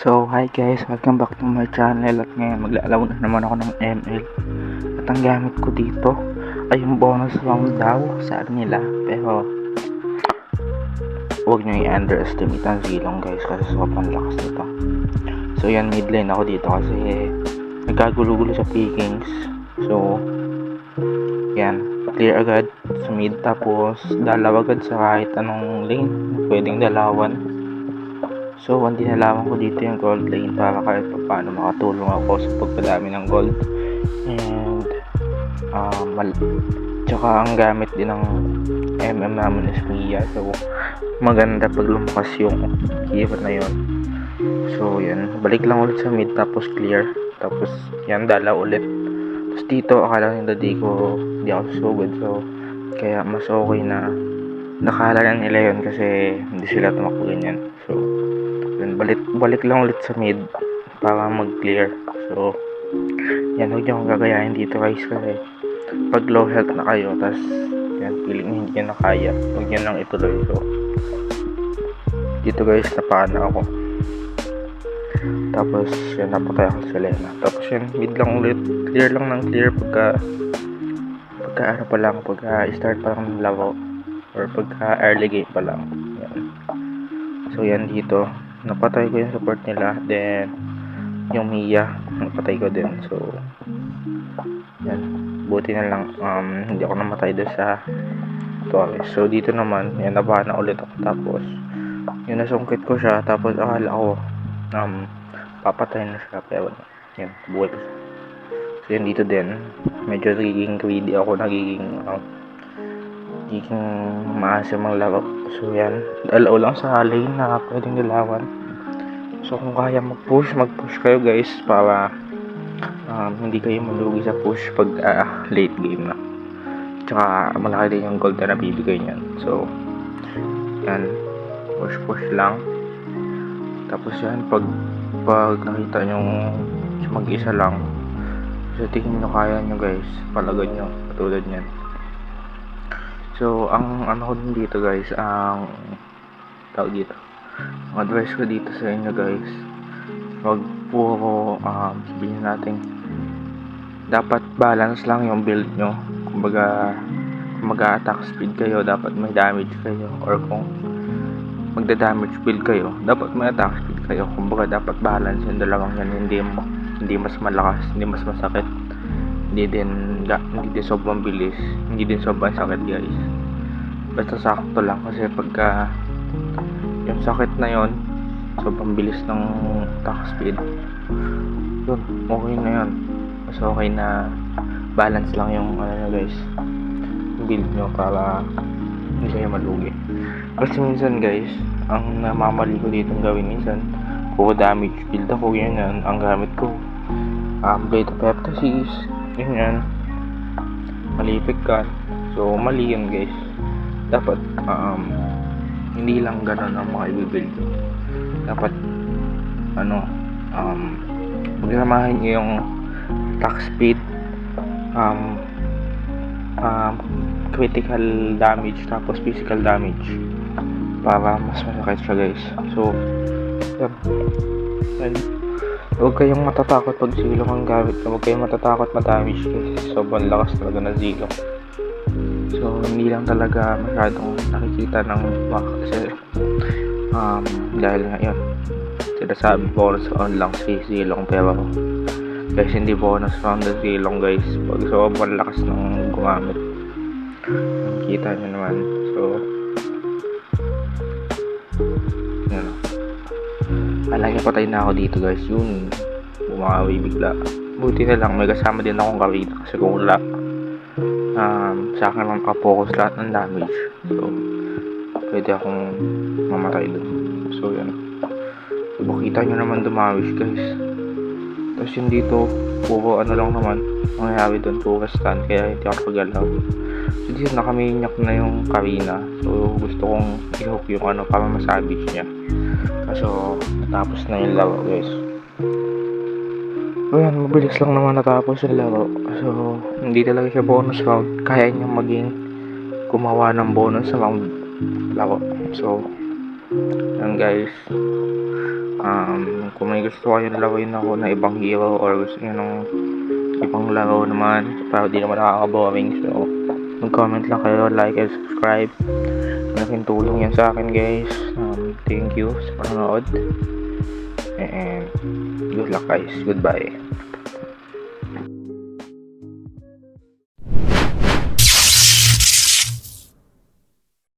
So, hi guys, welcome back to my channel. At ngayon, maglalaro na naman ako ng ML. At ang gamit ko dito ay yung bonus round daw, sabi nila. Pero, huwag nyo i-underestimate ang zilong guys, kasi sobrang lakas nito. So, yan, mid lane ako dito kasi nagkagulo-gulo sa pickings. So, yan, clear agad sa mid, tapos dalaw agad sa kahit anong lane pwedeng dalawan. So, ang dinalaman ko dito yung gold lane para kahit pa paano makatulong ako sa pagpadami ng gold. And, tsaka ang gamit din ng MM namin is Mia. So, maganda pag lumakas yung hero na yun. So, yan. Balik lang ulit sa mid tapos clear. Tapos, yan, dala ulit. Tapos dito, akala nila hindi ako susugod. So, kaya mas okay na nakala nila yun kasi hindi sila tumakbo ganyan. So, balik lang ulit sa mid para mag-clear. So, yan, huwag nyo akong gagayahin dito guys kasi pag low health na kayo, tas yan, feeling nyo hindi nyo na kaya, huwag nyo lang ituloy. So, dito guys, napana ako. Tapos, yan, napatay ako sa Lena. Tapos yan, mid lang ulit, clear lang ng clear pagka start pa lang ng laro or pagka early game pa lang. Yan. So, yan dito, napatay ko yung support nila, then yung Mia napatay ko din. So yan, buti na lang hindi ako namatay doon sa Torres. So dito naman yan, nabana ulit ako. Tapos yung nasungkit ko siya, tapos akala ko papatay na siya, pero yan, buhay. So yan, dito din medyo nagiging greedy ako, nagiging maasim ang laro. So yan, dalaw lang sa lane na pwedeng dilawan. So kung kaya mag-push kayo guys para hindi kayo malugi sa push pag late game na. Tsaka malaki din yung gold na nabibigay niyan. So yan, push lang. Tapos yan, pag nakita nyo mag-isa lang, so tingin nyo kaya nyo guys, palagan nyo katulad nyan. So ang ano ko din dito guys, ang tawag dito, ang advice ko dito sa inyo guys, wag puro sabihin natin, dapat balance lang yung build nyo. Kumbaga, kung mag-attack speed kayo, dapat may damage kayo, or kung magda-damage build kayo, dapat may attack speed kayo. Kumbaga, dapat balance yung dalawang yan. Hindi mas malakas, hindi mas masakit, hindi din sobrang bilis, hindi din sobrang sakit guys. Basta sakto lang, kasi pagka yung sakit na yon, sobrang bilis ng attack speed, yun, okay na yun. Mas okay na balance lang yung guys, build nyo para hindi kayo malugi. Kasi minsan guys, ang namamali ko dito gawin minsan, puro damage build ako, yun yan ang gamit ko. Blade of Heptasis, yun yan, malipik ka. So mali yun guys. Dapat hindi lang ganun ang mga i-build ko. Dapat pagsamahin nyo yung attack speed, critical damage, tapos physical damage para mas masakit siya guys. So yan, huwag kayong matatakot pag zilong ang gamit. Huwag kayong matatakot ma-damage guys, sobrang lakas talaga ng zilong. So hindi lang talaga masyadong nakikita ng kasi dahil ngayon sinasabi bonus round lang si zilong, pero guys, hindi bonus round na zilong guys pag sobrang lakas ng gumamit. Kita nyo naman. So yan, alay patay na ako dito guys. Yun, bumawi bigla. Buti na lang may kasama din akong Karina, kasi kung wala, sa akin lang nakapokus lahat ng damage. So pwede akong mamatay dun. So yan, kita nyo naman dumawis guys. Tapos yun dito, puro lang naman mangyayari dun, puro stun, kaya hindi ako pagalaw. So dito nakaminyak na yung Karina. So gusto kong i-hook yung para masabit niya. So natapos na yung laro guys. So yan, mabilis lang naman natapos yung laro. So hindi talaga siya bonus round. Kaya niyang gumawa ng bonus round laro. So Yan guys. Kung may gusto kayong laruin ako na ibang hero or gusto nyo ng ibang laro naman para di naman nakaka-boring, so mag-comment lang kayo, like and subscribe. Malaking tulong yan sa akin guys. Thank you sa panonood and good luck guys. Goodbye.